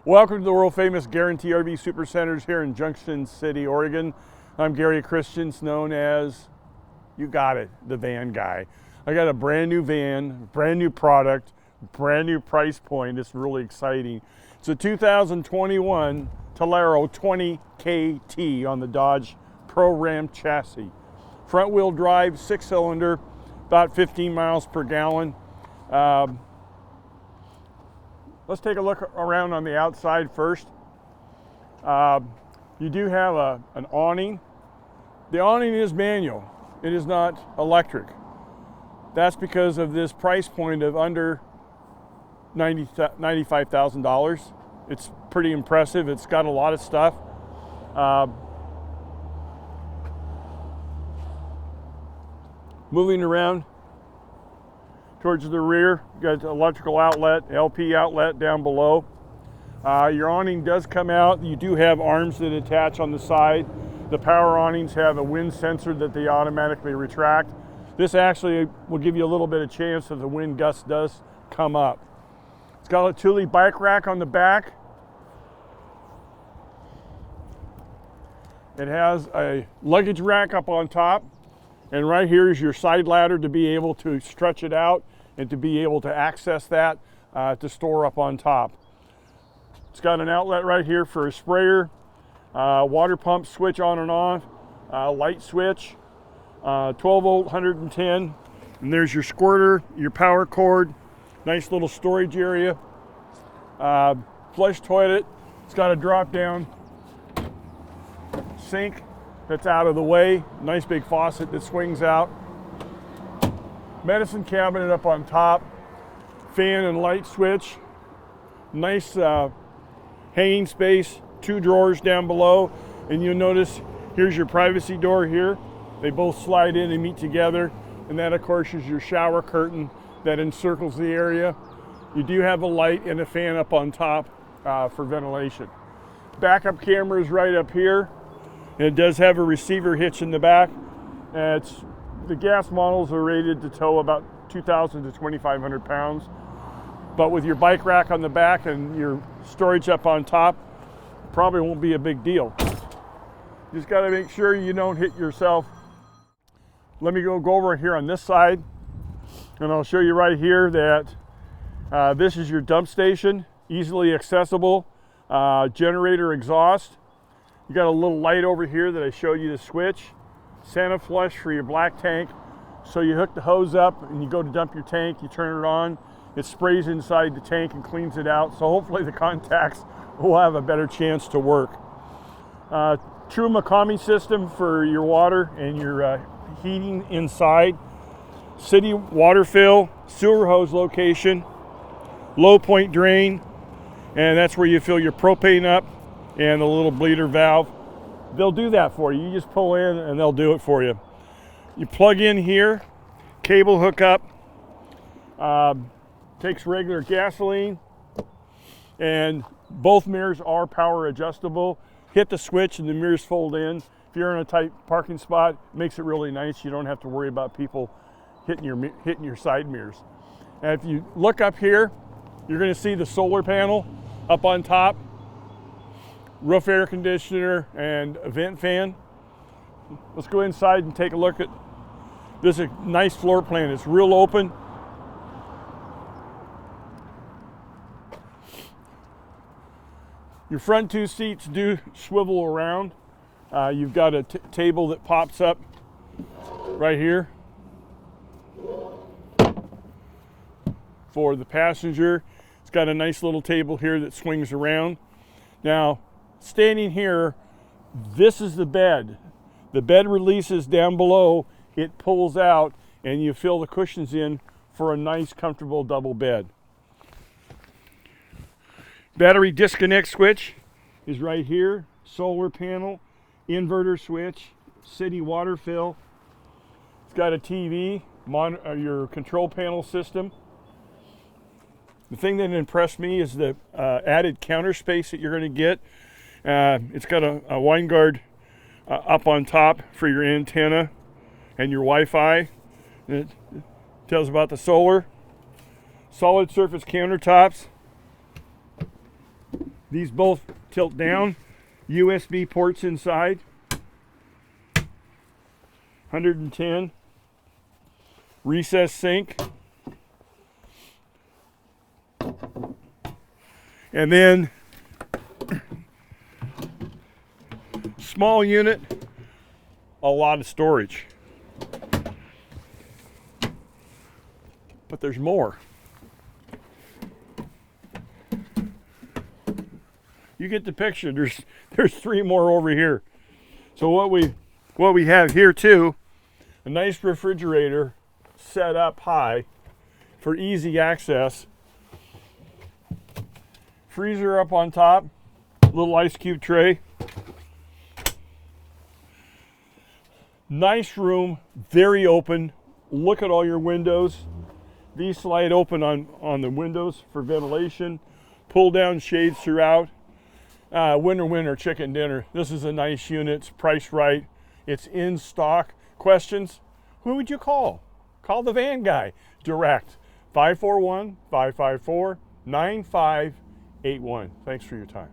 Welcome to the world famous Guaranty RV Super Centers here in Junction City, Oregon. I'm Gary.Christiance, known as, you got it, the van guy. I got a brand new van, brand new product, brand new price point. It's really exciting. It's a 2021 Tellaro 20KT on the Dodge Pro Ram chassis. Front wheel drive, 6-cylinder, about 15 miles per gallon. Let's take a look around on the outside first. You do have an awning. The awning is manual. It is not electric. That's because of this price point of under $95,000. It's pretty impressive. It's got a lot of stuff. Moving around towards the rear, you got electrical outlet, LP outlet down below. Your awning does come out. You do have arms that attach on the side. The power awnings have a wind sensor that they automatically retract. This actually will give you a little bit of chance if the wind gust does come up. It's got a Thule bike rack on the back. It has a luggage rack up on top. And right here is your side ladder to be able to stretch it out and to be able to access that to store up on top. It's got an outlet right here for a sprayer, water pump switch on and off, light switch, 12 volt 110, and there's your squirter, your power cord, nice little storage area, flush toilet. It's got a drop down sink that's out of the way, nice big faucet that swings out, medicine cabinet up on top, fan and light switch, nice hanging space, 2 drawers down below, and you'll notice here's your privacy door here. They both slide in and meet together, and that of course is your shower curtain that encircles the area. You do have a light and a fan up on top for ventilation. Backup camera is right up here. It does have a receiver hitch in the back. The gas models are rated to tow about 2,000 to 2,500 pounds. But with your bike rack on the back and your storage up on top, probably won't be a big deal. You just gotta make sure you don't hit yourself. Let me go over here on this side, and I'll show you right here that this is your dump station, easily accessible, generator exhaust. You got a little light over here that I showed you to switch. Santa flush for your black tank. So you hook the hose up and you go to dump your tank, you turn it on, it sprays inside the tank and cleans it out. So hopefully the contacts will have a better chance to work. True Makami system for your water and your heating inside. City water fill, sewer hose location, low point drain, and that's where you fill your propane up, and the little bleeder valve. They'll do that for you. You just pull in and they'll do it for you. You plug in here, cable hookup, takes regular gasoline, and both mirrors are power adjustable. Hit the switch and the mirrors fold in. If you're in a tight parking spot, it makes it really nice. You don't have to worry about people hitting your side mirrors. And if you look up here, you're going to see the solar panel up on top. Roof air conditioner and a vent fan. Let's go inside and take a look at this. Is a nice floor plan. It's real open. Your front 2 seats do swivel around. You've got a table that pops up right here for the passenger. It's got a nice little table here that swings around. Now, standing here, this is the bed. The bed releases down below, it pulls out, and you fill the cushions in for a nice, comfortable double bed. Battery disconnect switch is right here. Solar panel, inverter switch, city water fill. It's got a TV, your control panel system. The thing that impressed me is the added counter space that you're going to get. It's got a wine guard up on top for your antenna and your Wi-Fi. It tells about the solar. Solid surface countertops. These both tilt down. USB ports inside. 110. Recessed sink. And then small unit, a lot of storage. But there's more. You get the picture. There's 3 more over here. So what we have here too, a nice refrigerator set up high for easy access. Freezer up on top, little ice cube tray. Nice room, very open. Look at all your windows. These slide open on the windows for ventilation. Pull down shades throughout. Winter chicken dinner. This is a nice unit. It's priced right. It's in stock. Questions? Who would you call? Call the van guy. Direct. 541-554-9581. Thanks for your time.